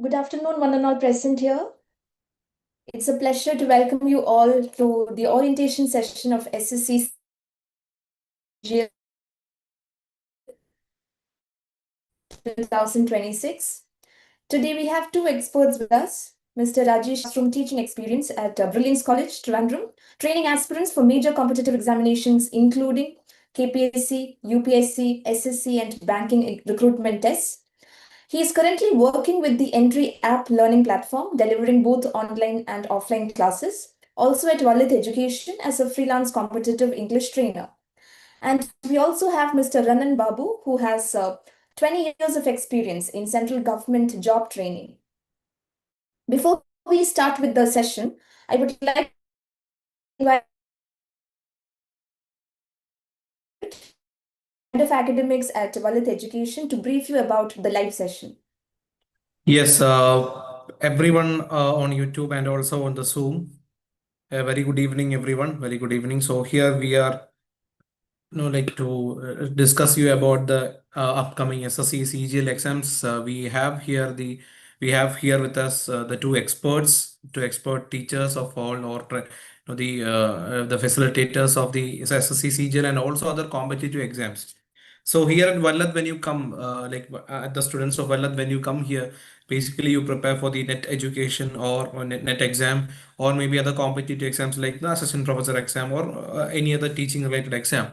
Good afternoon, one and all present here. It's a pleasure to welcome you all to the orientation session of SSC CGL 2026. Today we have two experts with us, Mr. Rajesh from teaching experience at Brilliance College, Trivandrum, training aspirants for major competitive examinations including KPSC, UPSC, SSC and banking recruitment tests. He is currently working with the Entry app learning platform, delivering both online and offline classes, also at Vallath Education as a freelance competitive English trainer. And we also have Mr. Ranan Babu, who has 20 years of experience in central government job training. Before we start with the session, I would like to invite the head of academics at Vallath Education to brief you about the live session. Yes, everyone on YouTube and also on the Zoom. Very good evening, everyone. Very good evening. So here we are, like to discuss you about the upcoming SSC CGL exams. We have here with us the two expert teachers of all, or the facilitators of the SSC CGL and also other competitive exams. So here at Vallath, when you come, the students of Vallath, when you come here, basically you prepare for the net education or net exam, or maybe other competitive exams like the assistant professor exam or any other teaching related exam.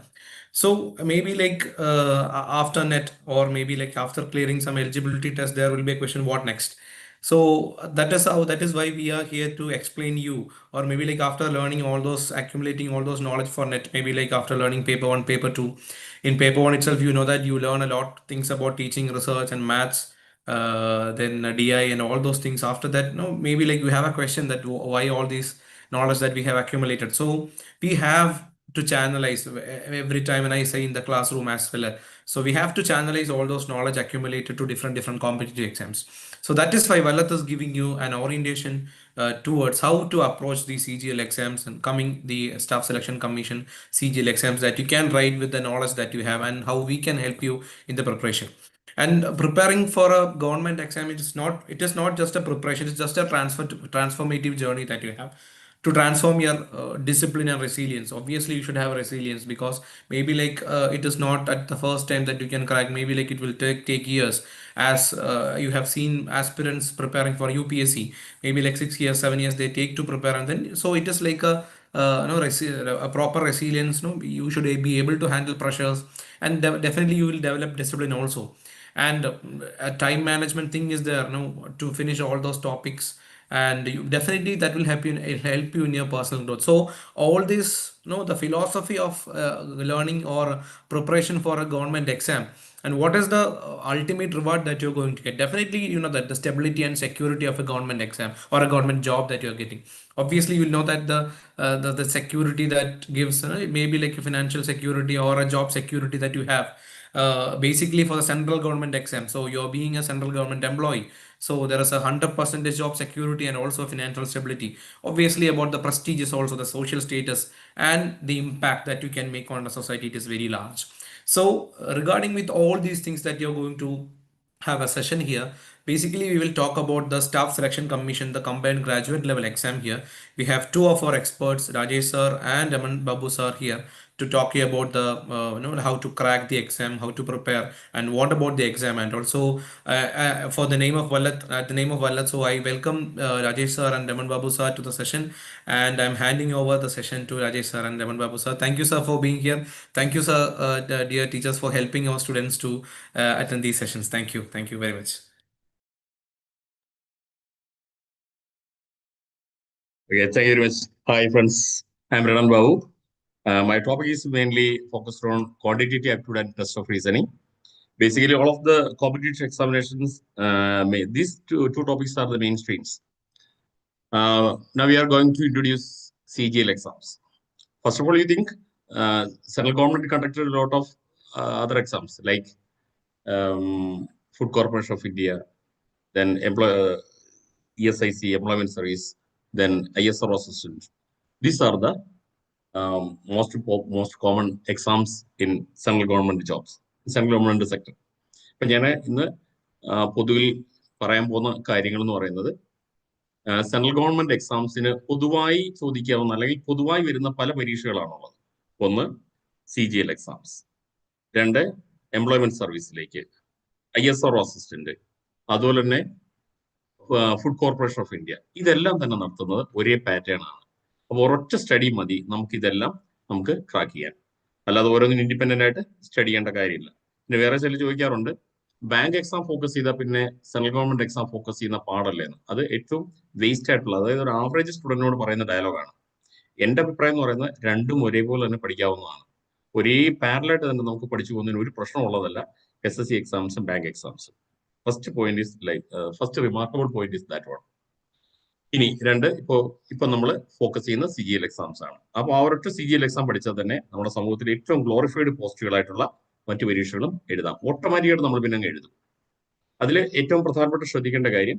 So maybe after net, or maybe like after clearing some eligibility test, there will be a question, what next? So that is why we are here to explain you, or maybe like after learning all those, accumulating all those knowledge for net, maybe like after learning paper one, paper two. In paper one itself, you know that you learn a lot things about teaching, research and maths, then DI and all those things. After that, no, maybe like you have a question that why all these knowledge that we have accumulated. So we have to channelize every time when I say in the classroom as well. So we have to channelize all those knowledge accumulated to different competitive exams. So that is why Vallath is giving you an orientation towards how to approach the CGL exams and coming the Staff Selection Commission CGL exams that you can write with the knowledge that you have, and how we can help you in the preparation. And preparing for a government exam, it is not just a preparation, it's just a transformative journey that you have to transform your discipline and resilience. Obviously you should have resilience, because maybe it is not at the first time that you can crack. Maybe like it will take years, as you have seen aspirants preparing for UPSC, maybe like 6 years 7 years they take to prepare. And then so it is like a proper resilience. No, you should be able to handle pressures, and definitely you will develop discipline also. And a time management thing is there, no, to finish all those topics. And you definitely that will help you in your personal growth. So all this, the philosophy of learning or preparation for a government exam, and what is the ultimate reward that you're going to get. Definitely you know that the stability and security of a government exam or a government job that you're getting. Obviously you will know that the security that gives, maybe like a financial security or a job security that you have, basically for the central government exam. So you're being a central government employee, so there is 100% job security and also financial stability. Obviously about the prestige is also the social status, and the impact that you can make on the society, it is very large. So regarding with all these things that you're going to have a session here. Basically, we will talk about the Staff Selection Commission, the combined graduate level exam here. We have two of our experts, Rajesh sir and Aman Babu sir, here to talk here about the how to crack the exam, how to prepare, and what about the exam, and also for the name of Vallath, So I welcome Rajesh sir and Aman Babu sir to the session, and I'm handing over the session to Rajesh sir and Aman Babu sir. Thank you, sir, for being here. Thank you, sir, dear teachers, for helping our students to attend these sessions. Thank you. Thank you very much. Okay, thank you very much. Hi, friends. I'm Ranan Babu. My topic is mainly focused on quantitative aptitude and test of reasoning. Basically, all of the competitive examinations, these two topics are the mainstreams. Now we are going to introduce CGL exams. First of all, you think central government conducted a lot of other exams like Food Corporation of India, then ESIC, Employment Service, then ISRO assistant. These are the most common exams in central government jobs, central government sector. ഇപ്പം ഞാൻ ഇന്ന് പൊതുവിൽ പറയാൻ പോകുന്ന കാര്യങ്ങൾ എന്ന് പറയുന്നത് central government എക്സാംസിന് പൊതുവായി ചോദിക്കാവുന്ന അല്ലെങ്കിൽ പൊതുവായി വരുന്ന പല പരീക്ഷകളാണുള്ളത്. ഒന്ന് CGL എക്സാംസ്, 2 എംപ്ലോയ്മെന്റ് സർവീസിലേക്ക്, ISRO അസിസ്റ്റന്റ്, അതുപോലെ തന്നെ ഫുഡ് കോർപ്പറേഷൻ ഓഫ് ഇന്ത്യ. ഇതെല്ലാം തന്നെ നടത്തുന്നത് ഒരേ പാറ്റേൺ ആണ്. അപ്പോൾ ഒരൊറ്റ സ്റ്റഡി മതി നമുക്കിതെല്ലാം ട്രാക്ക് ചെയ്യാൻ. അല്ലാതെ ഓരോന്നിനും ഇൻഡിപെൻഡന്റ് ആയിട്ട് സ്റ്റഡി ചെയ്യേണ്ട കാര്യമില്ല. പിന്നെ വേറെ ചില ചോദിക്കാറുണ്ട്, ബാങ്ക് എക്സാം ഫോക്കസ് ചെയ്താൽ പിന്നെ സെൻട്രൽ ഗവൺമെന്റ് എക്സാം ഫോക്കസ് ചെയ്യുന്ന പാടല്ലേ എന്ന്. അത് ഏറ്റവും വേസ്റ്റ് ആയിട്ടുള്ള, അതായത് ഒരു ആവറേജ് സ്റ്റുഡന്റിനോട് പറയുന്ന ഡയലോഗാണ്. എന്റെ അഭിപ്രായം എന്ന് പറയുന്നത് രണ്ടും ഒരേപോലെ തന്നെ പഠിക്കാവുന്നതാണ്. ഒരേ പാരലായിട്ട് തന്നെ നമുക്ക് പഠിച്ചു പോകുന്നതിന് ഒരു പ്രശ്നമുള്ളതല്ല SSC എക്സാംസും ബാങ്ക് എക്സാംസും. First remarkable point is that one. ഇനി 2, ഇപ്പൊ നമ്മൾ ഫോക്കസ് ചെയ്യുന്ന CGL എക്സാംസ് ആണ്. അപ്പോൾ ആ ഒരൊറ്റ CGL എക്സാം പഠിച്ചാൽ തന്നെ നമ്മുടെ സമൂഹത്തിൽ ഏറ്റവും ഗ്ലോറിഫൈഡ് പോസ്റ്റുകളായിട്ടുള്ള മറ്റു പരീക്ഷകളും എഴുതാം. ഓട്ടോമാറ്റിക്കായിട്ട് നമ്മൾ പിന്നെ എഴുതും. അതിൽ ഏറ്റവും പ്രധാനപ്പെട്ട ശ്രദ്ധിക്കേണ്ട കാര്യം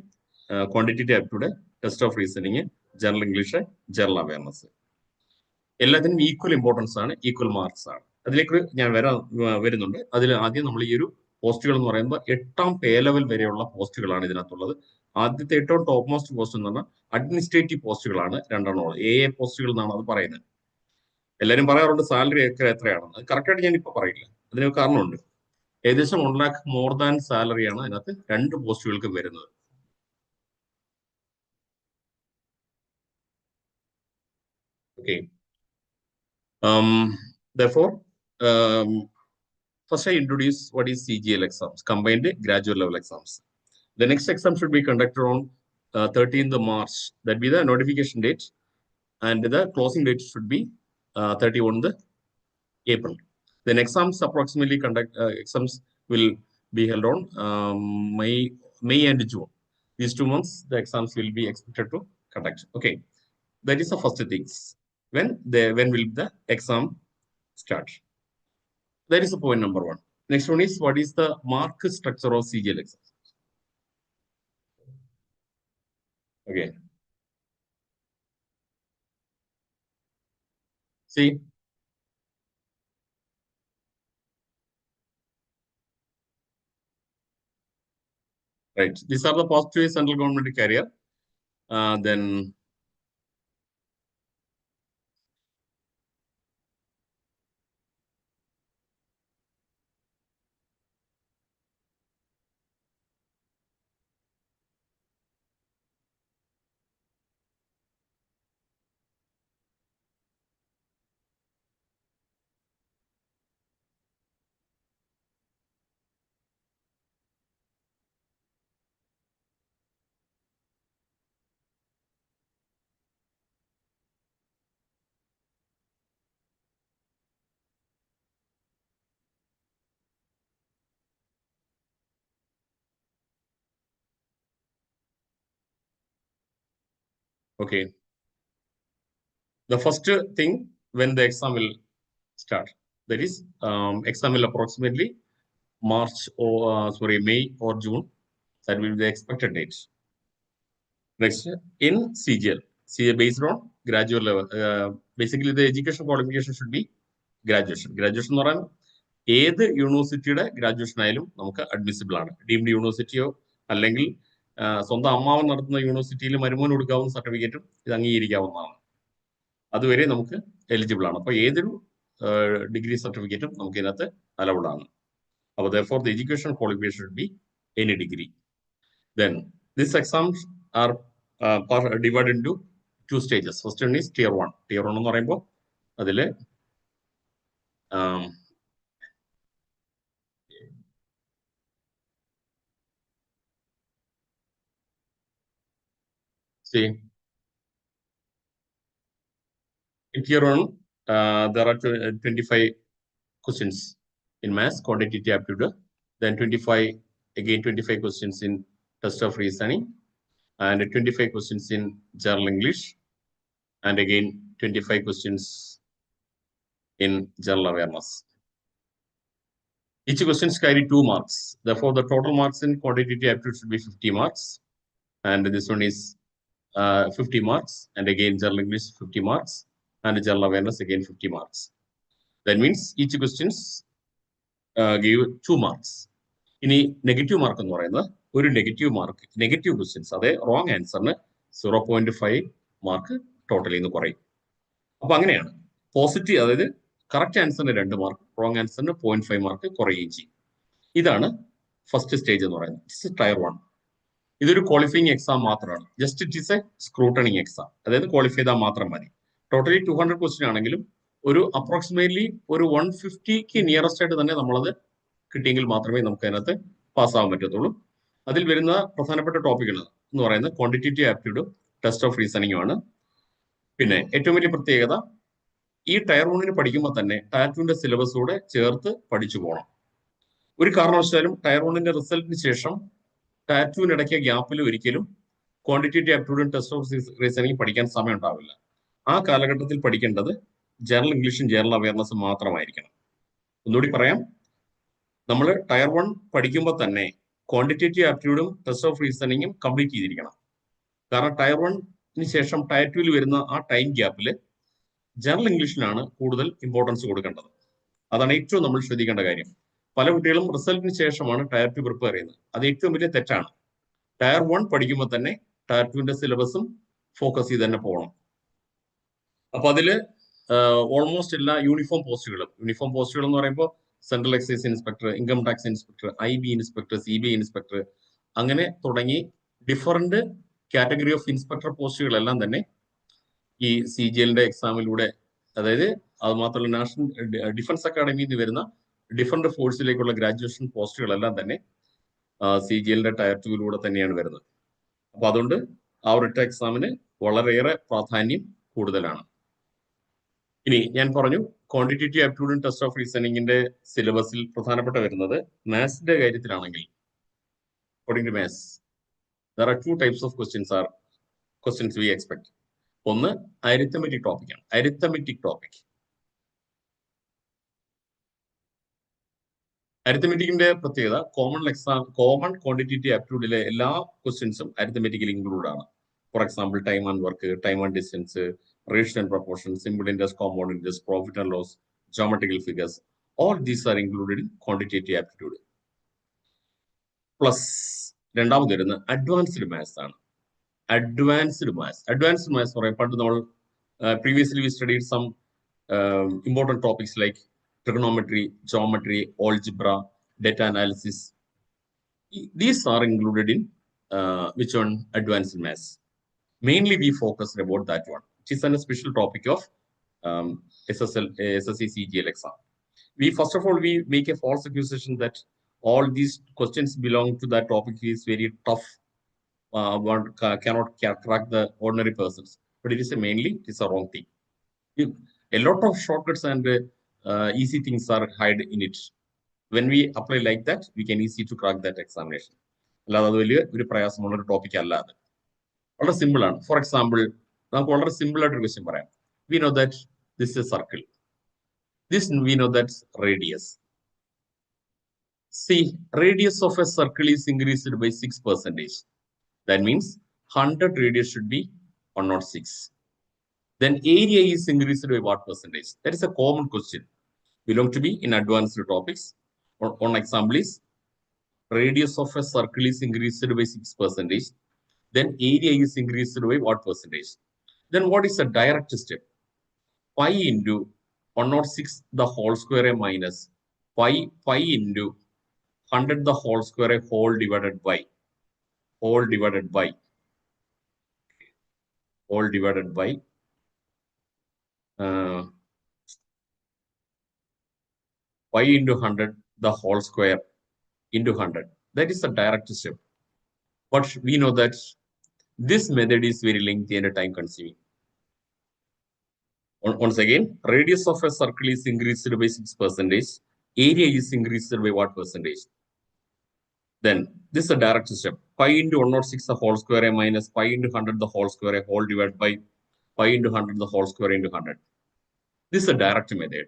quantitative aptitude, test of reasoning, general English, general awareness. എല്ലാത്തിനും ഈക്വൽ ഇമ്പോർട്ടൻസ് ആണ്, ഈക്വൽ മാർക്സ് ആണ്. അതിലേക്ക് ഞാൻ വരുന്നുണ്ട്. അതിൽ ആദ്യം നമ്മൾ ഈ ഒരു പോസ്റ്റുകൾ എന്ന് പറയുമ്പോൾ 8ാം പേ ലെവൽ വരെയുള്ള പോസ്റ്റുകളാണ് ഇതിനകത്തുള്ളത്. ആദ്യത്തെ ഏറ്റവും ടോപ്പ് മോസ്റ്റ് പോസ്റ്റ് എന്ന് പറഞ്ഞാൽ അഡ്മിനിസ്ട്രേറ്റീവ് പോസ്റ്റുകളാണ് 2 AA പോസ്റ്റുകൾ എന്നാണ് അത് പറയുന്നത്. എല്ലാവരും പറയാറുണ്ട് സാലറി ഒക്കെ എത്രയാണെന്ന്. അത് കറക്റ്റായിട്ട് ഞാൻ ഇപ്പൊ പറയില്ല, അതിന് കാരണമുണ്ട്. ഏകദേശം 1 lakh മോർ ദാൻ സാലറിയാണ് അതിനകത്ത് 2 പോസ്റ്റുകൾക്ക് വരുന്നത്. Okay, therefore first I introduce what is CGL exams, combined graduate level exams. The next exam should be conducted on 13th March. That be the notification date, and the closing date should be 31st April. Then exams approximately exams will be held on May and June. These 2 months the exams will be expected to conduct. Okay, that is the first things. When will the exam start? That is the point number 1. Next one is, what is the mark structure of CGL exams? Okay. See, right. These are the positive central government career. Then okay. The first thing, when the exam will start, that is exam will approximately May or June. That will be the expected date. Next, in CGL based on graduate level. Basically, the education qualification should be graduation. Graduation എന്ന് പറഞ്ഞാൽ ഏത് യൂണിവേഴ്സിറ്റിയുടെ graduation ആയാലും നമുക്ക് admissible ആണ്. Deemed യൂണിവേഴ്സിറ്റിയോ അല്ലെങ്കിൽ സ്വന്തം അമ്മാവൻ നടത്തുന്ന യൂണിവേഴ്സിറ്റിയിൽ മരുമോന് കൊടുക്കാവുന്ന സർട്ടിഫിക്കറ്റും ഇത് അംഗീകരിക്കാവുന്നതാണ്. അതുവരെ നമുക്ക് എലിജിബിൾ ആണ്. അപ്പോൾ ഏതൊരു ഡിഗ്രി സർട്ടിഫിക്കറ്റും നമുക്ക് ഇതിനകത്ത് അലൗഡ് ആണ്. അപ്പോൾ therefore the education qualification should be any degree. Then these exams are divided into 2 stages. First one is tier 1. Tier 1 എന്ന് പറയുമ്പോൾ അതില് see, in tier 1 there are 25 questions in maths, quantitative aptitude, then 25 questions in test of reasoning, and 25 questions in general English, and again 25 questions in general awareness. Each question carry 2 marks. Therefore, the total marks in quantitative aptitude should be 50 marks, and this one is 50 marks, and again general English 50 marks, and general awareness again 50 marks. That means each questions give 2 marks. ഇനി negative mark എന്ന് പറയുന്നത് ഒരു negative questions, അതേ wrong ആൻസറിന് 0.5 mark ടോട്ടലിൽ നിന്ന് കുറയും. അപ്പൊ അങ്ങനെയാണ് പോസിറ്റീവ്, അതായത് കറക്റ്റ് ആൻസറിന് 2 മാർക്ക്, റോങ് ആൻസറിന് 0.5 മാർക്ക് കുറയുകയും ചെയ്യും. ഇതാണ് ഫസ്റ്റ് സ്റ്റേജ് എന്ന് പറയുന്നത്. It's tier 1. ഇതൊരു ക്വാളിഫയിങ് എക്സാം മാത്രമാണ്. Just it is a scrutinising exam, അതായത് ക്വാളിഫൈ ചെയ്താൽ മാത്രം മതി. ടോട്ടലി 200 ക്വസ്റ്റ്യൻ ആണെങ്കിലും ഒരു അപ്രോക്സിമേറ്റ്ലി ഒരു 150ക്ക് നിയറസ്റ്റ് ആയിട്ട് തന്നെ നമ്മളത് കിട്ടിയെങ്കിൽ മാത്രമേ നമുക്ക് അതിനകത്ത് പാസ്സാവാൻ പറ്റത്തുള്ളൂ. അതിൽ വരുന്ന പ്രധാനപ്പെട്ട ടോപ്പിക്കുകൾ എന്ന് പറയുന്നത് ക്വാണ്ടിറ്റേറ്റീവ് ആപ്റ്റിറ്റ്യൂഡും ടെസ്റ്റ് ഓഫ് റീസണിങ്ങും ആണ്. പിന്നെ ഏറ്റവും വലിയ പ്രത്യേകത, ഈ ടയർ 1 പഠിക്കുമ്പോൾ തന്നെ ടയർ 2 സിലബസ് കൂടെ ചേർത്ത് പഠിച്ചു പോകണം. ഒരു കാരണവശാലും ടയർ 1 റിസൾട്ടിന് ശേഷം ടയർ 2 ഇടയ്ക്ക് ഗ്യാപ്പിൽ ഒരിക്കലും ക്വാണ്ടിറ്റേറ്റീവ് ആപ്റ്റിറ്റ്യൂഡും ടെസ്റ്റ് ഓഫ് റീസണിങ് പഠിക്കാൻ സമയം ഉണ്ടാവില്ല. ആ കാലഘട്ടത്തിൽ പഠിക്കേണ്ടത് ജനറൽ ഇംഗ്ലീഷും ജനറൽ അവയർനെസ്സും മാത്രമായിരിക്കണം. ഒന്നുകൂടി പറയാം, നമ്മൾ ടയർ 1 പഠിക്കുമ്പോൾ തന്നെ ക്വാണ്ടിറ്റേറ്റീവ് ആപ്റ്റിറ്റ്യൂഡും ടെസ്റ്റ് ഓഫ് റീസണിങ്ങും കംപ്ലീറ്റ് ചെയ്തിരിക്കണം. കാരണം ടയർ 1 ശേഷം ടയർ 2 വരുന്ന ആ ടൈം ഗ്യാപ്പിൽ ജനറൽ ഇംഗ്ലീഷിനാണ് കൂടുതൽ ഇമ്പോർട്ടൻസ് കൊടുക്കേണ്ടത്. അതാണ് ഏറ്റവും നമ്മൾ ശ്രദ്ധിക്കേണ്ട കാര്യം. പല കുട്ടികളും റിസൾട്ടിന് ശേഷമാണ് ടയർ 2 പ്രിപ്പയർ ചെയ്യുന്നത്. അത് ഏറ്റവും വലിയ തെറ്റാണ്. ടയർ 1 പഠിക്കുമ്പോൾ തന്നെ ടയർ 2 സിലബസും ഫോക്കസ് ചെയ്ത് തന്നെ പോകണം. അപ്പൊ അതില് ഓൾമോസ്റ്റ് എല്ലാ യൂണിഫോം പോസ്റ്റുകൾ എന്ന് പറയുമ്പോൾ central excise inspector, income tax inspector, IB inspector, CBI inspector, അങ്ങനെ തുടങ്ങി ഡിഫറന്റ് കാറ്റഗറി ഓഫ് ഇൻസ്പെക്ടർ പോസ്റ്റുകളെല്ലാം തന്നെ ഈ CGLന്റെ എക്സാമിലൂടെ, അതായത് അത് മാത്രമല്ല നാഷണൽ ഡിഫൻസ് അക്കാഡമിയിൽ നിന്ന് വരുന്ന ഡിഫറന്റ് ഫോഴ്സിലേക്കുള്ള ഗ്രാജുവേഷൻ പോസ്റ്റുകളെല്ലാം തന്നെ CGLന്റെ ടയർ 2 തന്നെയാണ് വരുന്നത്. അപ്പൊ അതുകൊണ്ട് ആ ഒരൊറ്റ എക്സാമിന് വളരെയേറെ പ്രാധാന്യം കൂടുതലാണ്. ഇനി ഞാൻ പറഞ്ഞു, ക്വാണ്ടിറ്റേറ്റീവ് ആപ്റ്റിറ്റ്യൂഡും ടെസ്റ്റ് ഓഫ് റീസണിങ്ങിന്റെ സിലബസിൽ പ്രധാനപ്പെട്ട വരുന്നത് മാത്സിന്റെ കാര്യത്തിലാണെങ്കിൽ, according to maths there are 2 types of questions we expect. ഒന്ന് അരിത്തമെറ്റിക് ടോപ്പിക്കാണ്. അരിത്തമെറ്റിക്കിന്റെ പ്രത്യേകത, കോമൺ ക്വാണ്ടിറ്റേറ്റീവ് ആപ്റ്റിറ്റ്യൂഡിലെ എല്ലാ ക്വസ്റ്റ്യൻസും അരിത്തമെറ്റിക്കൽ ഇൻക്ലൂഡ് ആണ്. For example time and work, time and distance, ratio and proportion, simple interest, compound interest, profit and loss, geometrical figures, all these are included in quantitative aptitude. Plus രണ്ടാമത് വരുന്നത് advanced maths ആണ്. Advanced maths പറയാം, പണ്ട് നമ്മൾ previously we studied some important topics like trigonometry, geometry, algebra, data analysis. These are included in which one? Advanced maths. Mainly we focused about that one. It is a special topic of SSC CGL exam. First of all, we make a false accusation that all these questions belong to that topic is very tough. One cannot crack the ordinary persons. But it is a wrong thing. A lot of shortcuts and easy things are hide in it. When we apply like that, we can easy to crack that examination. അല്ലാതെ അത് വലിയ ഒരു പ്രയാസമുള്ള ഒരു topic അല്ല. അത് വളരെ simple ആണ്. ഫോർ എക്സാമ്പിൾ, നമുക്ക് വളരെ സിമ്പിൾ ആയിട്ടൊരു ക്വസ്റ്റ്യൻ പറയാം. We know that this is a circle. This we know that's radius. See, radius of a circle is increased by 6%. That means 100 radius should be 106. Then area is increased by what percentage? That is a common question. Belong to be in advanced topics. One example is radius of a circle is increased by 6%. Then area is increased by what percentage? Then what is the direct step? Pi into 106 the whole square minus pi into 100 the whole square whole divided by pi into 100 the whole square into 100. That is the direct step. But we know that this method is very lengthy and time consuming. Once again, radius of a circle is increased by 6%. Area is increased by what percentage? Then this is a direct step. Pi into 106 the whole square minus pi into 100 the whole square whole divided by pi into 100 the whole square into 100. This is a direct method.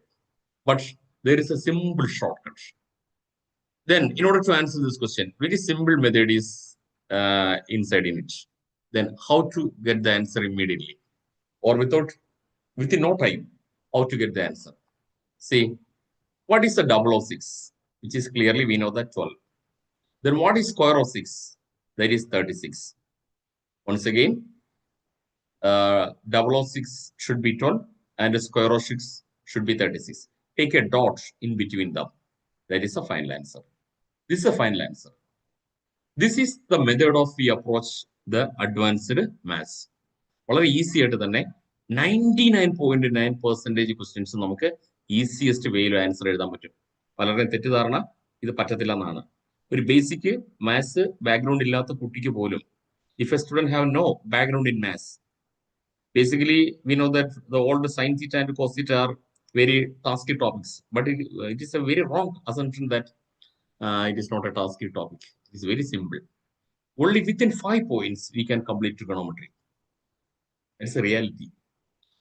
But there is a simple shortcut. Then in order to answer this question, very simple method is inside in it. Then how to get the answer immediately or within no time, how to get the answer? See, what is the double of 6? Which is clearly we know that 12. Then what is square of 6? that is 36. Once again, 006 should be 12 and square root 6 should be 36. Take a dot in between them. That is a final answer. This is a final answer. This is the method of we approach the advanced maths. വളരെ easy ആയിട്ട് തന്നെ 99.9% questions നമുക്ക് easiest വേയിൽ answer എഴുതാൻ പറ്റും. പലരുടെയും തെറ്റിദ്ധാരണ ഇത് പറ്റത്തില്ല എന്നാണ്. ഒരു ബേസിക് മാത്സ് ബാക്ക്ഗ്രൗണ്ട് ഇല്ലാത്ത കുട്ടിക്ക് പോലും, if a student have no background in maths, basically we know that the old sin theta and cos theta are very tasky topics, but it is a very wrong assumption that it is not a tasky topic. It is very simple. Only within 5 points we can complete trigonometry. It's a reality.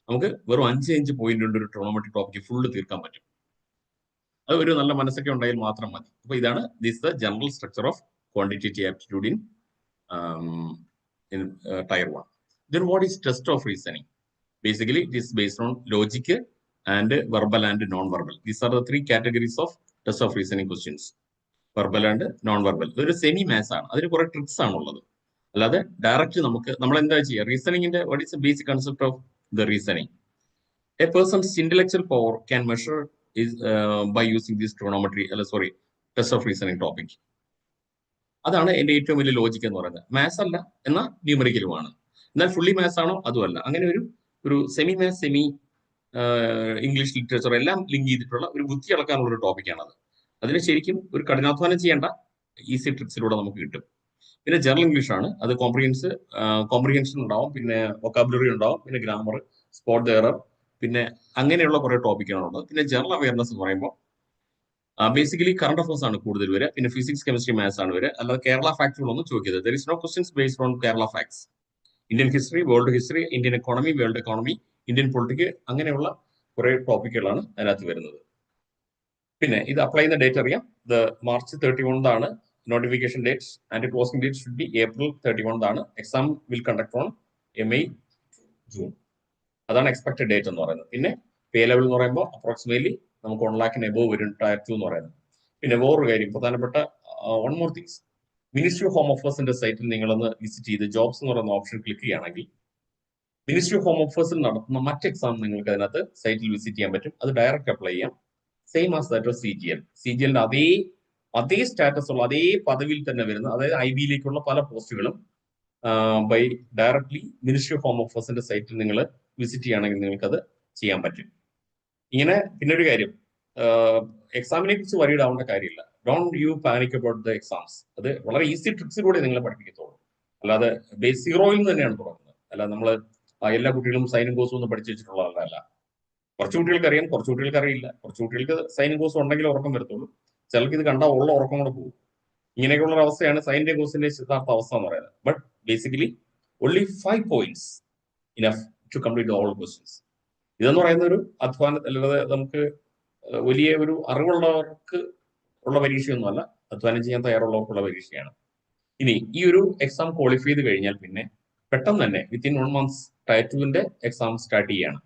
നമുക്ക് വെറും 5 point കൊണ്ട് ഒരു trigonometry topic full തീർക്കാൻ പറ്റും. അത് ഒരു നല്ല മനസ്സൊക്കെ ഉണ്ടായാൽ മാത്രം മതി. അപ്പൊ ഇതാണ് this the general structure of quantitative aptitude in tier 1. Then what is test of reasoning? Basically, it is based on logic and verbal and non-verbal. These are the 3 categories of test of reasoning questions. Verbal and non-verbal. ഇതൊരു semi maths ആണ്. അതിന് കുറെ tricks ആണുള്ളത്. അല്ലാതെ direct നമ്മൾ എന്താ ചെയ്യുക? റീസണിങ്ങിന്റെ what is the basic concept of the reasoning? A person's intellectual power can measure by using this trigonometry test of reasoning topic. അതാണ് എന്റെ ഏറ്റവും വലിയ ലോജിക് എന്ന് പറയുന്നത്. മാത്സ് അല്ല, എന്നാൽ ന്യൂമറിക്കലുമാണ്. എന്നാൽ ഫുള്ളി മാത്സ് ആണോ? അതുമല്ല. അങ്ങനെ ഒരു semi maths, semi English literature എല്ലാം ലിങ്ക് ചെയ്തിട്ടുള്ള ഒരു ബുദ്ധി അളക്കാനുള്ള ഒരു ടോപ്പിക്കാണത്. അതിന് ശരിക്കും ഒരു കഠിനാധ്വാനം ചെയ്യേണ്ട ഈസി ട്രിക്സിലൂടെ നമുക്ക് കിട്ടും. പിന്നെ ജനറൽ ഇംഗ്ലീഷ് ആണ്. അത് കോംപ്രിഹെൻഷൻ ഉണ്ടാവും, പിന്നെ വൊക്കാബുലറി ഉണ്ടാവും, പിന്നെ ഗ്രാമർ, സ്പോട്ട് എറർ, പിന്നെ അങ്ങനെയുള്ള കുറെ ടോപ്പിക്കുകളുള്ളത്. പിന്നെ ജനറൽ അവയർനെസ് എന്ന് പറയുമ്പോൾ ബേസിക്കലി കറണ്ട് അഫേഴ്സ് ആണ് കൂടുതൽ വരിക. പിന്നെ ഫിസിക്സ്, കെമിസ്ട്രി, മാത്സ് ആണ് വരിക. അല്ലാതെ കേരള ഫാക്ടുകളൊന്നും ചോദിക്കരുത്. There is no questions based on Kerala facts. Indian history, world history, Indian economy, world economy, Indian politics, അങ്ങനെയുള്ള കുറെ ടോപ്പിക്കുകളാണ് അതിനകത്ത് വരുന്നത്. പിന്നെ ഇത് അപ്ലൈ ചെയ്യുന്ന ഡേറ്റ് അറിയാം. മാർച്ച് 31 ആണ് notification date and closing date should be April 31 ആണ്. Exam will conduct on May, June. അതാണ് എക്സ്പെക്ടഡ് ഡേറ്റ് എന്ന് പറയുന്നത്. പിന്നെ പേ ലെവൽ എന്ന് പറയുമ്പോൾ അപ്രോക്സിമേറ്റ്ലി നമുക്ക് 1 lakh എബോവ് വരും ടയർ 2 എന്ന് പറയുന്നത്. പിന്നെ വേറൊരു കാര്യം, പ്രധാനപ്പെട്ട one more things, ministry of home അഫേഴ്സിന്റെ സൈറ്റിൽ നിങ്ങളൊന്ന് വിസിറ്റ് ചെയ്ത് ജോബ്സ് എന്ന് പറയുന്ന ഓപ്ഷൻ ക്ലിക്ക് ചെയ്യുകയാണെങ്കിൽ മിനിസ്ട്രി ഓഫ് ഹോം അഫേഴ്സിൽ നടത്തുന്ന മറ്റ് എക്സാം നിങ്ങൾക്ക് അതിനകത്ത് സൈറ്റിൽ വിസിറ്റ് ചെയ്യാൻ പറ്റും. അത് ഡയറക്റ്റ് അപ്ലൈ ചെയ്യാം. Same as that of CGL. CGLന്റെ അതേ സ്റ്റാറ്റസ് ഉള്ള അതേ പദവിയിൽ തന്നെ വരുന്ന, അതായത് IB-യിലേക്കുള്ള പല പോസ്റ്റുകളും by directly ministry of home അഫേഴ്സിന്റെ സൈറ്റിൽ നിങ്ങൾ വിസിറ്റ് ചെയ്യുകയാണെങ്കിൽ നിങ്ങൾക്ക് അത് ചെയ്യാൻ പറ്റും. ഇങ്ങനെ പിന്നെ ഒരു കാര്യം, എക്സാമിനെ കുറിച്ച് വരീഡ് ആവേണ്ട കാര്യമില്ല. Don't you panic about the exams. അത് വളരെ ഈസി ട്രിക്സിലൂടെ നിങ്ങളെ പഠിപ്പിക്കത്തുള്ളൂ. അല്ലാതെ ബേസ് സീറോയിൽ നിന്ന് തന്നെയാണ് തുടങ്ങുന്നത്. അല്ല നമ്മൾ എല്ലാ കുട്ടികളും സൈനും കോഴ്സും ഒന്നും പഠിച്ചു വെച്ചിട്ടുള്ളതല്ല. കുറച്ച് കുട്ടികൾക്ക് അറിയാം, കുറച്ച് കുട്ടികൾക്ക് അറിയില്ല. കുറച്ച് കുട്ടികൾക്ക് സൈനും കോഴ്സും ഉണ്ടെങ്കിൽ ഉറക്കം വരത്തുള്ളൂ. ചിലർക്ക് ഇത് കണ്ടാൽ ഉള്ള ഉറക്കം കൂടെ പോകും. ഇങ്ങനെയൊക്കെയുള്ള ഒരു അവസ്ഥയാണ് സൈനിന്റെ കോഴ്സിന്റെ യഥാർത്ഥ അവസ്ഥ എന്ന് പറയുന്നത്. But basically only 5 points enough to complete all questions. ഇതെന്ന് പറയുന്ന ഒരു അധ്വാനം, അല്ലാതെ നമുക്ക് വലിയ ഒരു അറിവുള്ളവർക്ക് ഉള്ള പരീക്ഷയൊന്നുമല്ല, അധ്വാനം ചെയ്യാൻ തയ്യാറുള്ളവർക്കുള്ള പരീക്ഷയാണ്. ഇനി ഈ ഒരു എക്സാം ക്വാളിഫൈ ചെയ്ത് കഴിഞ്ഞാൽ പിന്നെ പെട്ടെന്ന് തന്നെ വിത്തിൻ 1 month ടയർ 2ന്റെ എക്സാം സ്റ്റാർട്ട് ചെയ്യാണ്.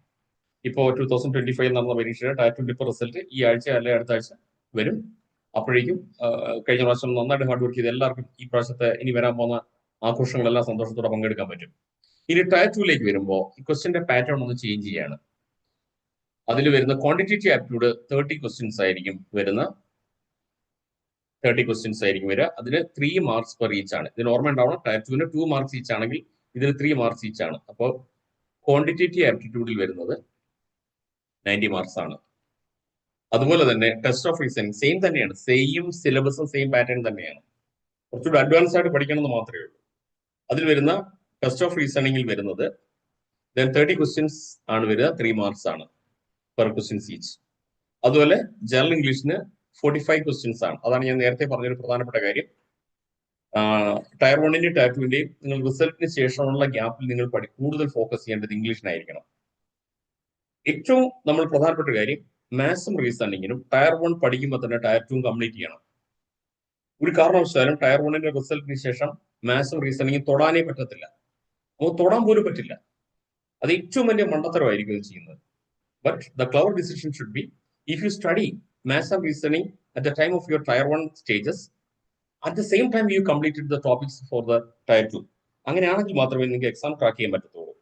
ഇപ്പോൾ 2025 നടന്ന പരീക്ഷയുടെ ടയർ 2 ഇപ്പോൾ റിസൾട്ട് ഈ ആഴ്ച അല്ലെങ്കിൽ അടുത്ത ആഴ്ച വരും. അപ്പോഴേക്കും കഴിഞ്ഞ പ്രാവശ്യം നന്നായിട്ട് ഹാർഡ് വർക്ക് ചെയ്ത് എല്ലാവർക്കും ഈ പ്രാവശ്യത്തെ ഇനി വരാൻ പോകുന്ന ആഘോഷങ്ങളെല്ലാം സന്തോഷത്തോടെ പങ്കെടുക്കാൻ പറ്റും. ഇനി ടയർ 2ലേക്ക് വരുമ്പോൾ ഈ ക്വസ്റ്റ്യന്റെ പാറ്റേൺ ഒന്ന് ചേഞ്ച് ചെയ്യാണ്. അതിൽ വരുന്ന ക്വാണ്ടിറ്റേറ്റീവ് ആപ്റ്റിറ്റ്യൂഡ് 30 ക്വസ്റ്റ്യൻസ് ആയിരിക്കും വരിക. അതിന് 3 marks പെർ ഈച്ച് ആണ്. ഇതിന് ഓർമ്മ ഉണ്ടാവണം, ടയർ 2ന് 2 marks ഈച്ച് ആണെങ്കിൽ ഇതിന് 3 marks ഈച്ച് ആണ്. അപ്പോൾ ക്വാണ്ടിറ്റേറ്റീവ് ആപ്റ്റിറ്റ്യൂഡിൽ വരുന്നത് 90 marks ആണ്. അതുപോലെ തന്നെ ടെസ്റ്റ് ഓഫ് റീസണിങ് സെയിം തന്നെയാണ്. സെയിം സിലബസും സെയിം പാറ്റേൺ തന്നെയാണ്. കുറച്ചുകൂടി അഡ്വാൻസ് ആയിട്ട് പഠിക്കണമെന്ന് മാത്രമേ ഉള്ളൂ. അതിൽ വരുന്ന ടെസ്റ്റ് ഓഫ് റീസണിങ്ങിൽ വരുന്നത് 30 ക്വസ്റ്റ്യൻസ് ആണ് വരിക. 3 marks ആണ് പെർ ക്വസ്റ്റ്യൻസ് ഈച്ച്. അതുപോലെ ജനറൽ ഇംഗ്ലീഷിന് 45 ക്വസ്റ്റ്യൻസ് ആണ്. അതാണ് ഞാൻ നേരത്തെ പറഞ്ഞൊരു പ്രധാനപ്പെട്ട കാര്യം. ടയർ 1ന്റെയും ടയർ 2ന്റെയും നിങ്ങൾ റിസൾട്ടിന് ശേഷമുള്ള ഗ്യാപ്പിൽ നിങ്ങൾ കൂടുതൽ ഫോക്കസ് ചെയ്യേണ്ടത് ഇംഗ്ലീഷിനായിരിക്കണം. ഏറ്റവും നമ്മൾ പ്രധാനപ്പെട്ട കാര്യം, മാത്സും റീസണിങ്ങിനും ടയർ 1 പഠിക്കുമ്പോൾ തന്നെ ടയർ 2 കംപ്ലീറ്റ് ചെയ്യണം. ഒരു കാരണവശാലും ടയർ 1ന്റെ റിസൾട്ടിന് ശേഷം മാത്സും റീസണിങ്ങും തൊടാനേ പറ്റത്തില്ല. നമുക്ക് തൊടാൻ പോലും പറ്റില്ല. അത് ഏറ്റവും വലിയ മണ്ടത്തരമായിരിക്കും ഇത് ചെയ്യുന്നത്. But the clever decision should be, if you study maths and reasoning at the time of your tier 1 stages, At the same time, you completed the topics for the Tier 2. അങ്ങനെയാണെങ്കിൽ മാത്രമേ നിങ്ങൾക്ക് എക്സാം ക്രാക്ക് ചെയ്യാൻ പറ്റത്തുള്ളൂ.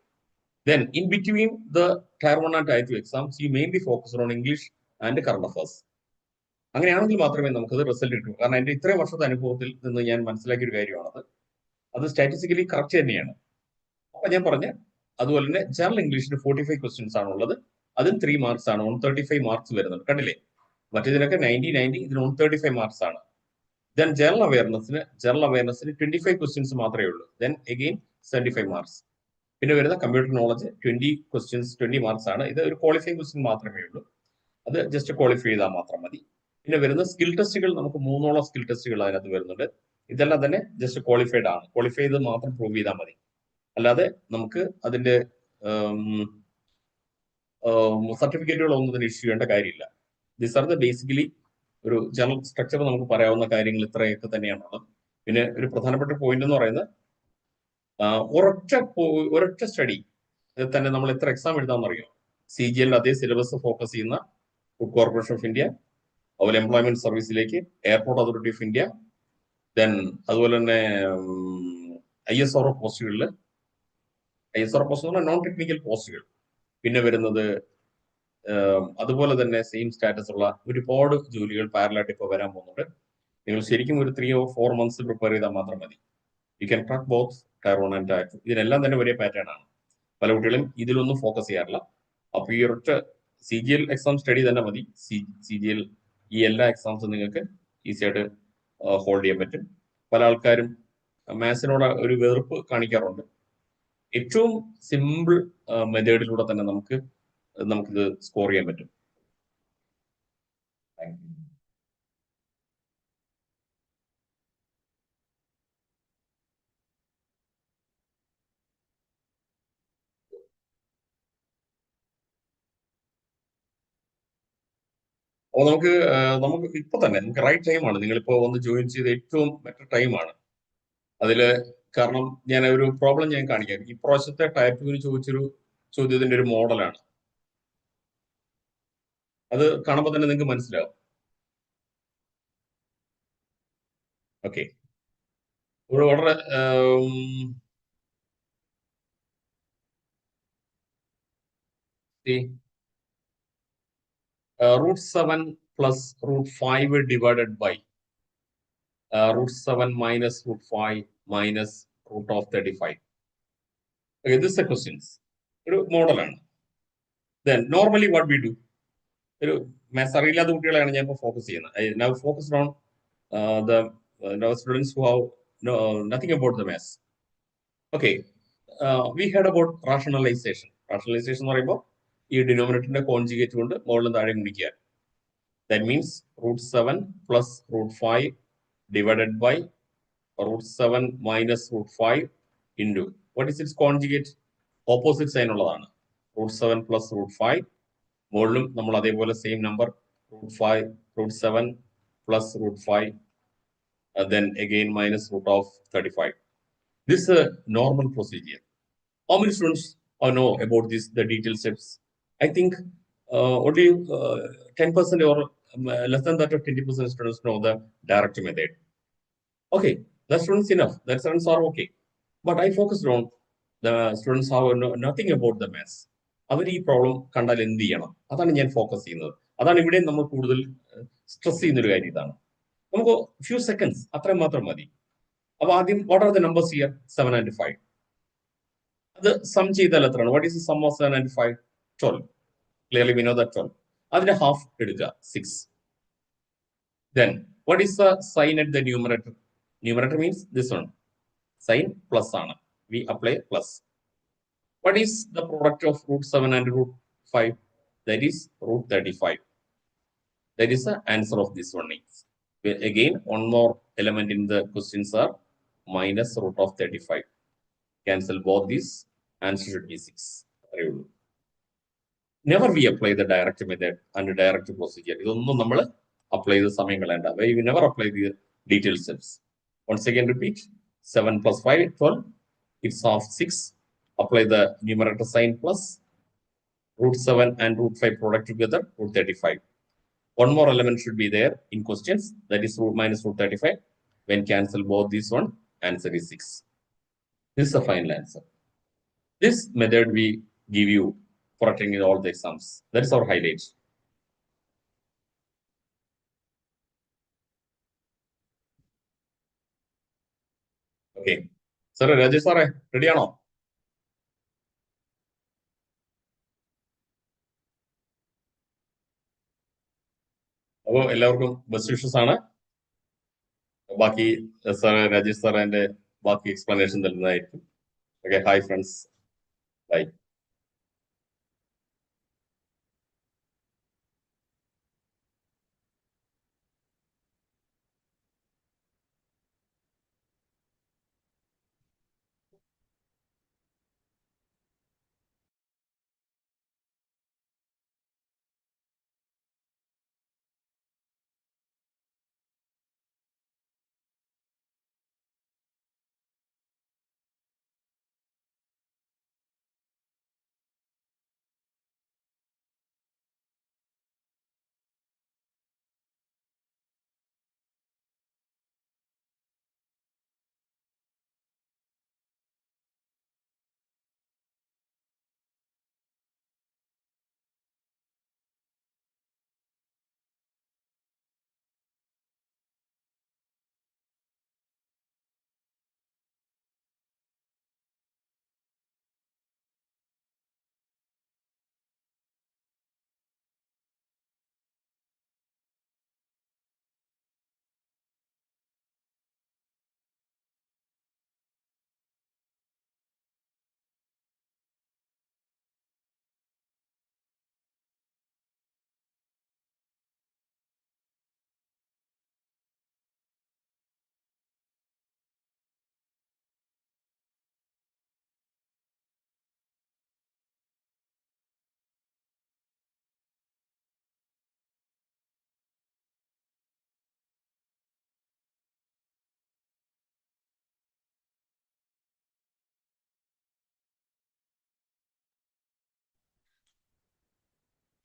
Then, in between the Tier 1 and Tier 2 exams, you mainly focus on English and current affairs. അങ്ങനെയാണെങ്കിൽ മാത്രമേ നമുക്കത് result കിട്ടൂ. കാരണം എൻ്റെ ഇത്രയും വർഷത്തെ അനുഭവത്തിൽ നിന്ന് ഞാൻ മനസ്സിലാക്കിയ ഒരു കാര്യമാണത്. അത് സ്റ്റാറ്റിസ്റ്റിക്കലി കറക്റ്റ് തന്നെയാണ്. അപ്പൊ ഞാൻ പറഞ്ഞ അതുപോലെ തന്നെ ജനറൽ ഇംഗ്ലീഷിന് 45 ക്വസ്റ്റ്യൻസ് ആണുള്ളത്. അതിൽ 3 മാർക്സ് ആണ്, 135 മാർക്സ് വരുന്നുണ്ട്. കണ്ടില്ലേ? മറ്റേതിനൊക്കെ 90, ഇതിന് 135 മാർക്സ് ആണ്. Then general awareness-ന് 25 questions മാത്രമേ ഉള്ളൂ. Then again 75 marks. പിന്നെ വരുന്ന കമ്പ്യൂട്ടർ നോളജ് 20 questions 20 മാർക്സ് ആണ്. ഇത് ഒരു ക്വാളിഫൈങ് ക്വസ്റ്റ്യൻ മാത്രമേ ഉള്ളൂ. അത് ജസ്റ്റ് ക്വാളിഫൈ ചെയ്താൽ മാത്രം മതി. പിന്നെ വരുന്ന സ്കിൽ ടെസ്റ്റുകൾ നമുക്ക് 3ഓളം സ്കിൽ ടെസ്റ്റുകൾ അതിനകത്ത് വരുന്നുണ്ട്. ഇതെല്ലാം തന്നെ ജസ്റ്റ് ക്വാളിഫൈഡ് ആണ്. ക്വാളിഫൈ ചെയ്ത് മാത്രം പ്രൂവ് ചെയ്താൽ മതി. അല്ലാതെ നമുക്ക് അതിന്റെ സർട്ടിഫിക്കറ്റുകളൊന്നും തന്നെ ഇഷ്യൂ ചെയ്യേണ്ട കാര്യമില്ല. ദിസ് ആർ ദ ബേസിക്കലി ഒരു ജനറൽ സ്ട്രക്ചർ നമുക്ക് പറയാവുന്ന കാര്യങ്ങൾ ഇത്രയൊക്കെ തന്നെയാണുള്ളത്. പിന്നെ ഒരു പ്രധാനപ്പെട്ട പോയിന്റ് എന്ന് പറയുന്നത് ഒരൊറ്റ സ്റ്റഡി തന്നെ നമ്മൾ എത്ര എക്സാം എഴുതാമെന്നറിയോ? CGL അതേ സിലബസ് ഫോക്കസ് ചെയ്യുന്ന ഫുഡ് കോർപ്പറേഷൻ ഓഫ് ഇന്ത്യ, അതുപോലെ എംപ്ലോയ്മെന്റ് സർവീസിലേക്ക്, airport authority of India, then അതുപോലെ തന്നെ ISRO പോസ്റ്റുകളിൽ, ISRO പോസ്റ്റ് എന്ന് പറഞ്ഞാൽ നോൺ ടെക്നിക്കൽ പോസ്റ്റുകൾ. പിന്നെ വരുന്നത് അതുപോലെ തന്നെ സെയിം സ്റ്റാറ്റസ് ഉള്ള ഒരുപാട് ജോലികൾ പാരലായിട്ട് ഇപ്പോൾ വരാൻ പോകുന്നുണ്ട്. നിങ്ങൾ ശരിക്കും ഒരു 3 or 4 months പ്രിപ്പയർ ചെയ്താൽ മാത്രം മതി. You can track both Tier 1 and Tier 2. ഇതിനെല്ലാം തന്നെ ഒരേ പാറ്റേൺ ആണ്. പല കുട്ടികളും ഇതിലൊന്നും ഫോക്കസ് ചെയ്യാറില്ല. അപ്പൊ ഈ ഒരൊറ്റ CGL എക്സാം സ്റ്റഡി തന്നെ മതി. CGL ഈ എല്ലാ എക്സാംസും നിങ്ങൾക്ക് ഈസി ആയിട്ട് ഹോൾഡ് ചെയ്യാൻ പറ്റും. പല ആൾക്കാരും മാത്സിനോട് ഒരു വെറുപ്പ് കാണിക്കാറുണ്ട്. ഏറ്റവും സിമ്പിൾ മെത്തേഡിലൂടെ തന്നെ നമുക്കിത് സ്കോർ ചെയ്യാൻ പറ്റും. അപ്പോൾ നമുക്ക് ഇപ്പൊ തന്നെ നമുക്ക് റൈറ്റ് ടൈമാണ്. നിങ്ങളിപ്പോ വന്ന് ജോയിൻ ചെയ്ത ഏറ്റവും ബെറ്റർ ടൈമാണ്. അതില് കാരണം ഞാൻ ഒരു പ്രോബ്ലം ഞാൻ കാണിക്കാം. ഇപ്രാവശ്യത്തെ Tier 2 ചോദിച്ചൊരു ചോദ്യത്തിന്റെ ഒരു മോഡലാണ്. അത് കാണുമ്പോൾ തന്നെ നിങ്ങൾക്ക് മനസ്സിലാവും. ഓക്കെ, വളരെ √7 plus √5 divided by √7 minus √5 minus root of 35. Okay, this is the questions. ഒരു മോഡലാണ്. Then normally what we do, ഒരു മാത്സ് അറിയില്ലാത്ത കുട്ടികളെയാണ് ഞാൻ ഇപ്പോൾ ഫോക്കസ് ചെയ്യുന്നത്. I now focused on the students who have nothing about the maths. Okay, we heard about rationalization. Rationalization എന്ന് പറയുമ്പോൾ ഈ ഡിനോമിനേറ്ററിന്റെ കോൺജുഗേറ്റ് കൊണ്ട് മുകളിലും താഴെ ഗുണിക്കുക. That means √7 plus √5 divided by √7 minus √5 into what is its conjugate? Opposite sign ഉള്ളതാണ്. √7 plus √5 മുകളിലും നമ്മൾ അതേപോലെ same number √7 plus √5 then again minus root of 35. This is a normal procedure. How many students know about this, the detailed steps? I think only 10% or less than that of 20% students know the direct method. Okay, the students enough. The students are okay. But I focused on the students who know nothing about the maths. അവർ ഈ problem കണ്ടാൽ എന്ത് ചെയ്യണം? അതാണ് ഞാൻ focus ചെയ്യുന്നത്. അതാണ് ഇവിടെ നമ്മൾ കൂടുതൽ സ്ട്രെസ് ചെയ്യുന്നൊരു കാര്യം. ഇതാണ് നമുക്ക് ഫ്യൂ സെക്കൻഡ്സ് അത്രയും മാത്രം മതി. അപ്പൊ ആദ്യം what are the numbers here? 7 and 5. അത് സം ചെയ്താൽ എത്രയാണ്? What is the sum of 7 and 5? 12. Clearly we know that 12. അതിന്റെ ഹാഫ് എടുക്കുക, 6. Then what is the sign at the numerator? Numerator means this one. Sign plus ആണ്. We apply plus. What is the product of √7 and √5? That is √35. That is the answer of this one. Again, one more element in the questions are minus root of 35. Cancel both these. Answer should be 6. Never we apply the direct method and direct procedure. ഇതൊന്നും നമ്മൾ apply the സമയം കളയണ്ട. We never apply the detailed steps. Once again repeat. 7 plus 5, 12. It's half 6. Apply the numerator sign plus √7 and √5 product together, √35. One more element should be there in questions. That is minus √35. When cancel both these one, answer is 6. This is the final answer. This method we give you for attending all the exams. That is our highlight. Okay. Sir, Rajesh sir, ready or not? അപ്പോൾ എല്ലാവർക്കും best wishes ആണ്. ബാക്കി sir Rajesh sir അതിന്റെ ബാക്കി explanation തരുന്നതായിരിക്കും. Okay, hi friends, bye.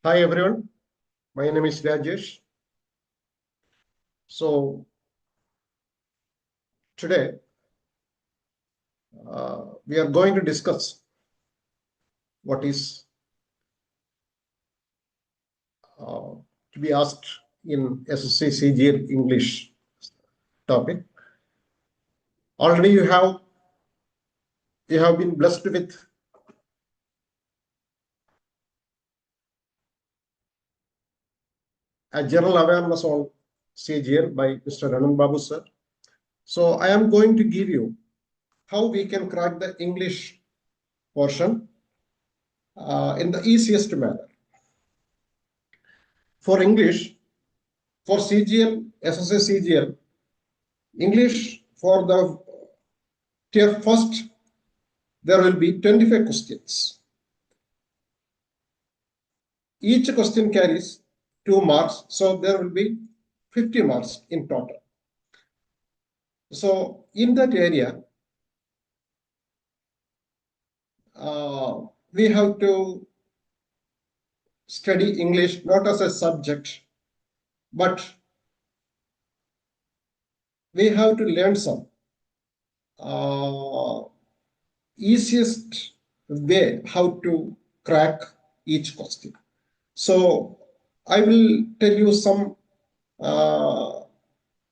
Hi everyone, my name is Rajesh. So today we are going to discuss what is to be asked in SSC CGL English topic. Already you have been blessed with a general awareness on CGL by Mr. Anand Babu sir. So I am going to give you how we can crack the English portion in the easiest manner. For English, for CGL, SSC CGL, English for the tier first, there will be 25 questions. Each question carries 2 marks, so there will be 50 marks in total. So in that area, we have to study English not as a subject, but we have to learn some easiest way how to crack each question. So I will tell you some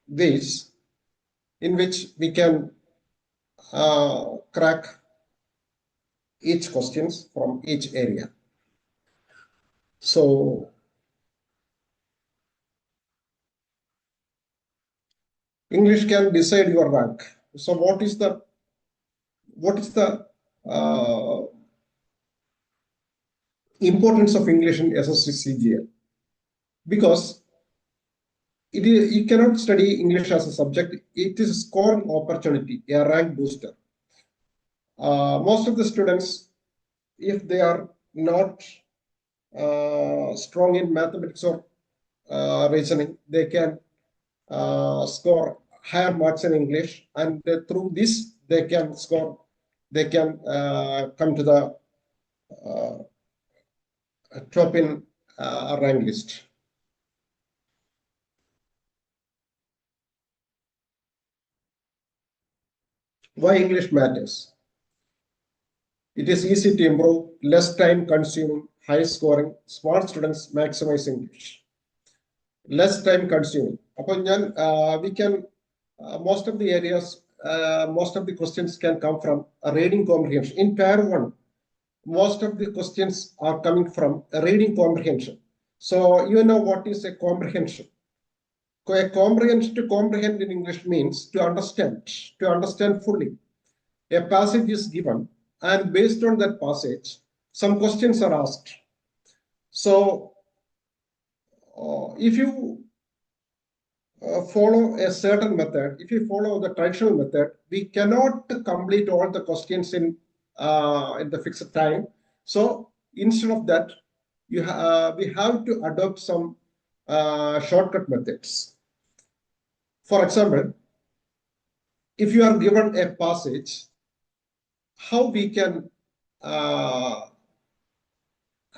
ways in which we can crack each questions from each area. So English can decide your rank. So what is the importance of English in SSC CGL? Because you cannot study English as a subject. It is a scoring opportunity, a rank booster. Most of the students, if they are not strong in mathematics or reasoning, they can score higher marks in English, and through this they can come to the top in rank list. Why English matters? It is easy to improve, less time consuming, high scoring, smart students maximize English. Less time consuming. We can, most of the areas, most of the questions can come from a reading comprehension. In pair 1, most of the questions are coming from a reading comprehension. So you know what is a comprehension. A comprehension, to comprehend in English means to understand fully. A passage is given, and based on that passage, some questions are asked. So if you follow a certain method, if you follow the traditional method, we cannot complete all the questions in the fixed time. So instead of that, we have to adopt some shortcut methods. For example, if you are given a passage, how we can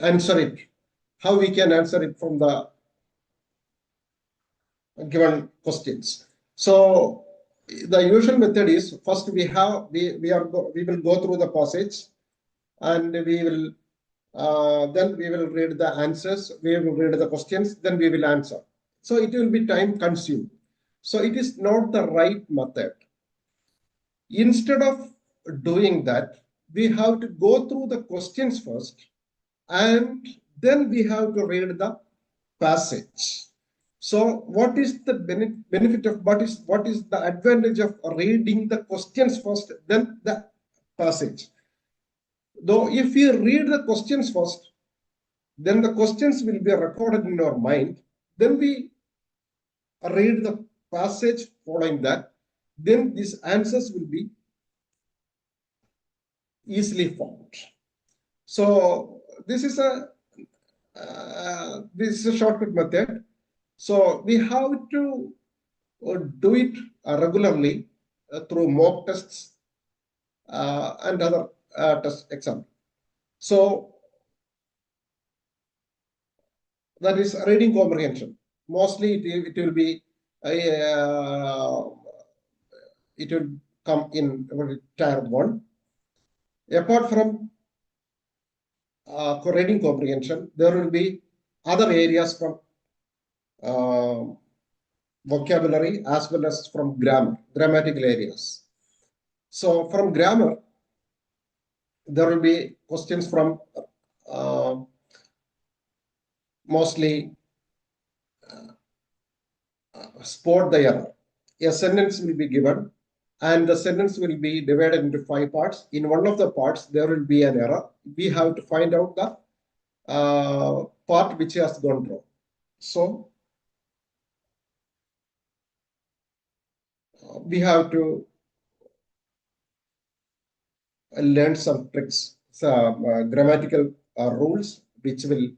answer it? How we can answer it from the given questions? So the usual method is, first we will go through the passage, and we will then we will read the answers, we will read the questions, then we will answer. So it will be time consuming. So it is not the right method. Instead of doing that, we have to go through the questions first, and then we have to read the passage. So what is the benefit of, what is the advantage of reading the questions first, then the passage? Though if you read the questions first, then the questions will be recorded in our mind. Then we read the passage following that. Then these answers will be easily found. So this is a shortcut method. So we have to do it regularly through mock tests and other test exams. So that is reading comprehension. Mostly it will be it will come in tier 1. Apart from reading comprehension, there will be other areas from vocabulary as well as from grammatical areas. So from grammar, there will be questions from mostly spot the error. A sentence will be given, and the sentence will be divided into 5 parts. In one of the parts, there will be an error. We have to find out the part which has gone wrong. So we have to learn some tricks, some grammatical rules which will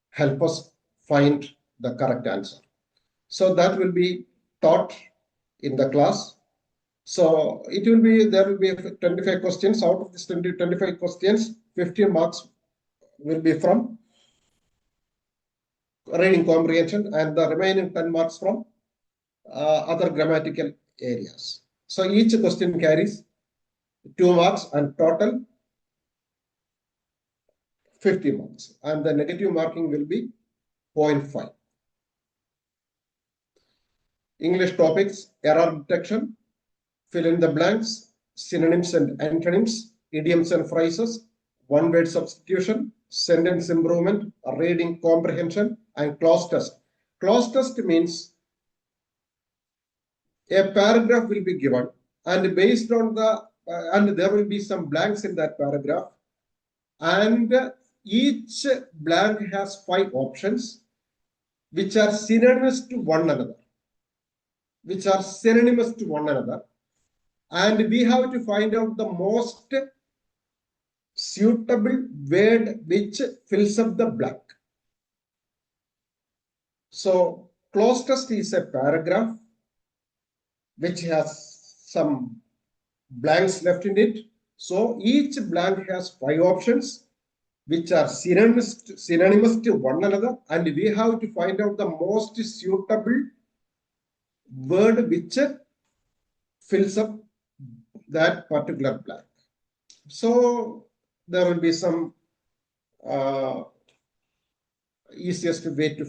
help us find the correct answer. So that will be taught in the class. So it will be, there will be 25 questions. Out of this 25 questions, 15 marks will be from reading comprehension, and the remaining 10 marks from other grammatical areas. So each question carries 2 marks, and total 50 marks, and the negative marking will be 0.5. English topics: error detection, fill in the blanks, synonyms and antonyms, idioms and phrases, one-word substitution, sentence improvement, reading comprehension, and clause test. Clause test means a paragraph will be given, and based on the and there will be some blanks in that paragraph, and each blank has 5 options which are synonymous to one another. And we have to find out the most suitable word which fills up the blank. So clause test is a paragraph which has some blanks left in it. So each blank has 5 options which are synonymous to one another, and we have to find out the most suitable word which fills up that particular blank. So there will be some easiest way to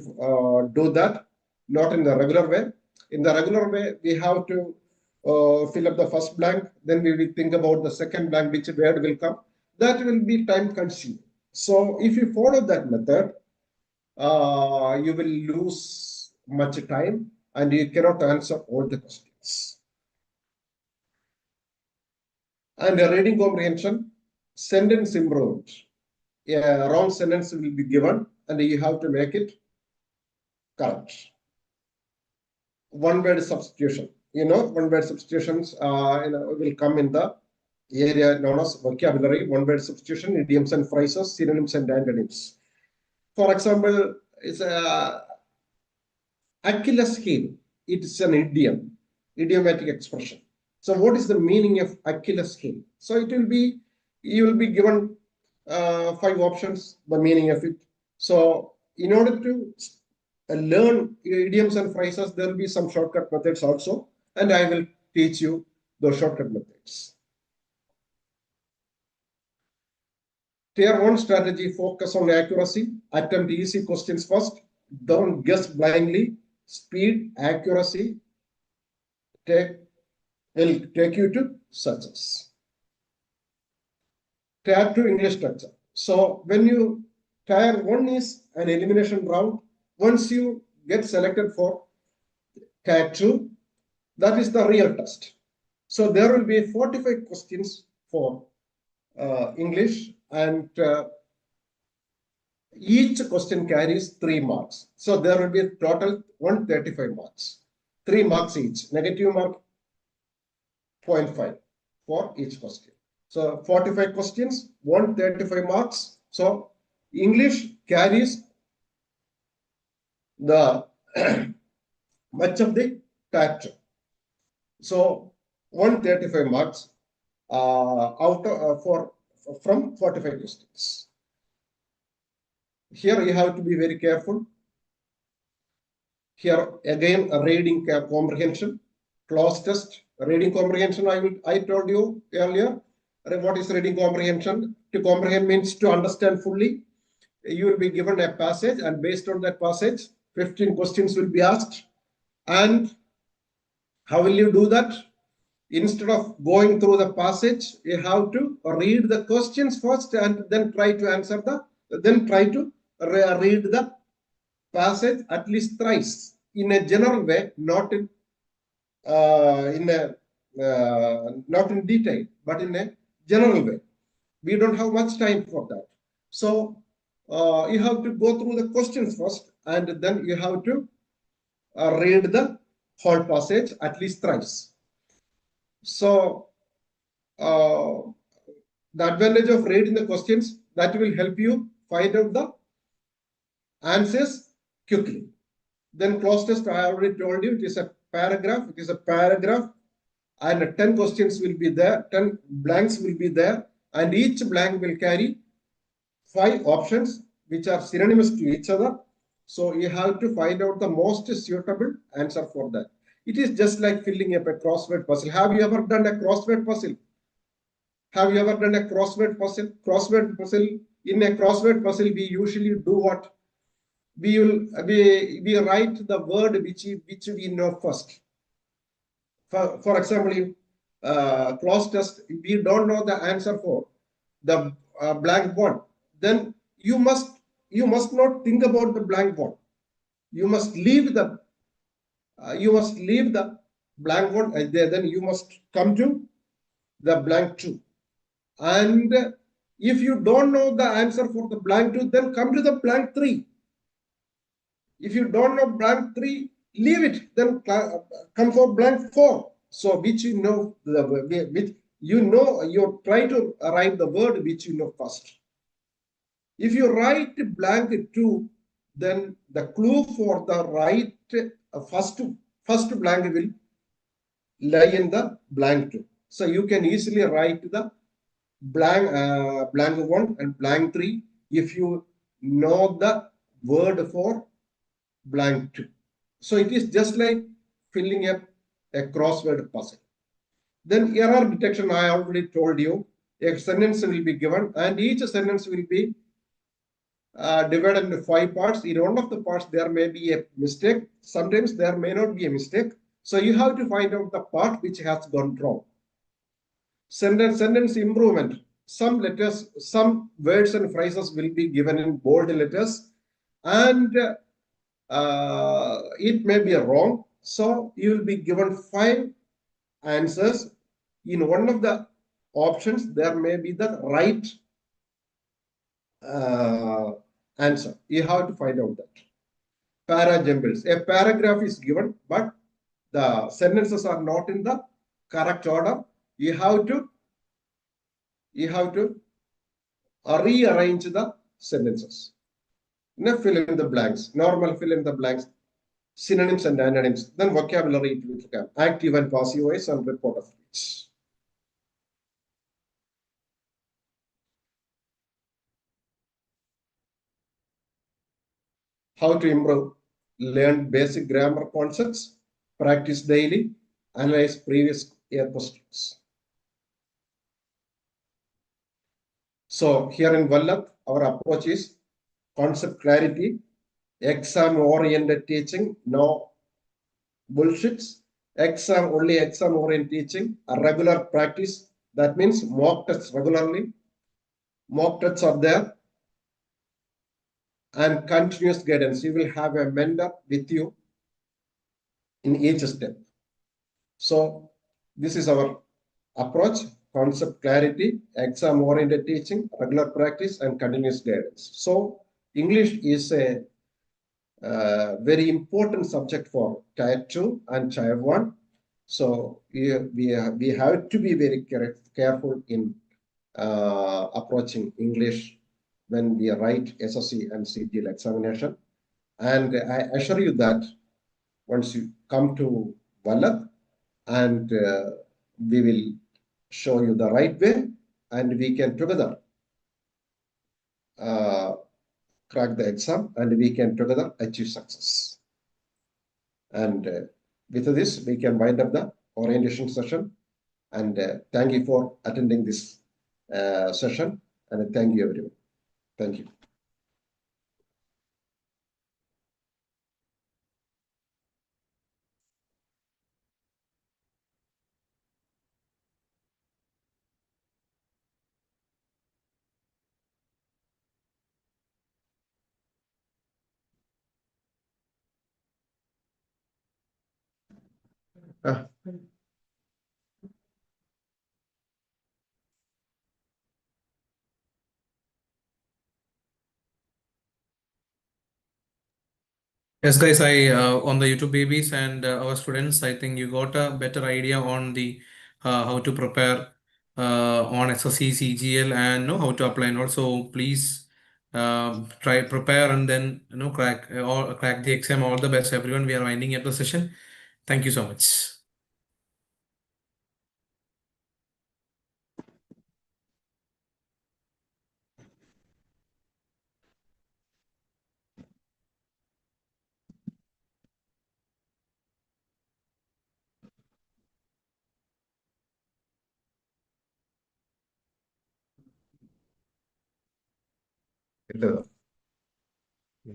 do that, not in the regular way. In the regular way, we have to fill up the first blank, then we will think about the second blank, which word will come. That will be time consuming. So if you follow that method, you will lose much time and you cannot answer all the questions. And reading comprehension, sentence improvement. A wrong sentence will be given and you have to make it correct. One word substitution. One word substitutions will come in the area known as vocabulary. One word substitution, idioms and phrases, synonyms and antonyms. For example, it's a Achilles heel. It's an idiom, idiomatic expression. So what is the meaning of Achilles heel? So it will be, you will be given 5 options, the meaning of it. So in order to learn idioms and phrases, there will be some shortcut methods also, and I will teach you those shortcut methods. Tier 1 strategy, focus on accuracy, attempt easy questions first, don't guess blindly, speed, accuracy, will take you to success. Tier 2 English structure. So when you, Tier 1 is an elimination round. Once you get selected for Tier 2, that is the real test. So there will be 45 questions for English, and each question carries 3 marks. So there will be a total 135 marks, 3 marks each, negative mark 0.5 for each question. So 45 questions, 135 marks. So English carries the much of the Tier 2. So 135 marks from 45 questions. Here you have to be very careful. Here again, a reading comprehension, clause test, reading comprehension. I told you earlier what is reading comprehension. To comprehend means to understand fully. You will be given a passage, and based on that passage, 15 questions will be asked. And how will you do that? Instead of going through the passage, you have to read the questions first and then try to answer read the passage at least thrice in a general way, not in detail, but in a general way. We don't have much time for that. So you have to go through the questions first, and then you have to read the whole passage at least thrice. So the advantage of reading the questions, that will help you find out the answers quickly. Then clause test, I already told you, it is a paragraph. It is a paragraph, and 10 questions will be there, 10 blanks will be there, and each blank will carry 5 options which are synonymous to each other. So you have to find out the most suitable answer for that. It is just like filling up a crossword puzzle. Have you ever done a crossword puzzle? Have you ever done a crossword puzzle? Crossword puzzle. In a crossword puzzle, we usually do what? We write the word which we know first. For example, clause test, we don't know the answer for the blank one. Then you must not think about the blank one. You must leave the blank one, and then you must come to the blank 2. And if you don't know the answer for the blank 2, then come to the blank 3. If you don't know blank 3, leave it. Then come for blank 4. So which you know, you try to write the word which you know first. If you write blank 2, then the clue for the right first blank will lie in the blank 2. So you can easily write the blank 1 and blank 3 if you know the word for blank 2. So it is just like filling up a crossword puzzle. Then error detection, I already told you. A sentence will be given and each sentence will be divided into 5 parts. In one of the parts, there may be a mistake. Sometimes there may not be a mistake. So you have to find out the part which has gone wrong. Sentence improvement. Some letters, some words and phrases will be given in bold letters and it may be wrong. So you will be given 5 answers. In one of the options, there may be the right answer. You have to find out that. Para jumbles. A paragraph is given, but the sentences are not in the correct order. You have to rearrange the sentences. Now fill in the blanks. Normal fill in the blanks. Synonyms and antonyms. Then vocabulary it will come. Active and passive voice and report of speech. How to improve? Learn basic grammar concepts, practice daily, analyze previous year questions. So here in Vallath, our approach is concept clarity, exam-oriented teaching, no bullshits, only exam-oriented teaching, a regular practice. That means mock tests regularly. Mock tests are there. And continuous guidance. You will have a mentor with you in each step. So this is our approach: concept clarity, exam-oriented teaching, regular practice, and continuous guidance. So English is a very important subject for Tier 2 and Tier 1. So we have to be very careful in approaching English when we write SSC and CGL examination. And I assure you that once you come to Vallath, and we will show you the right way, and we can together crack the exam, and we can together achieve success. And with this, we can wind up the orientation session. And thank you for attending this session. And thank you, everyone. Thank you. Yes, guys, I on the YouTube babies and our students, I think you got a better idea on the how to prepare on SSC CGL and know how to apply. And also, please try prepare and then crack or crack the exam. All the best, everyone. We are winding up the session. Thank you so much. Hello. Yeah.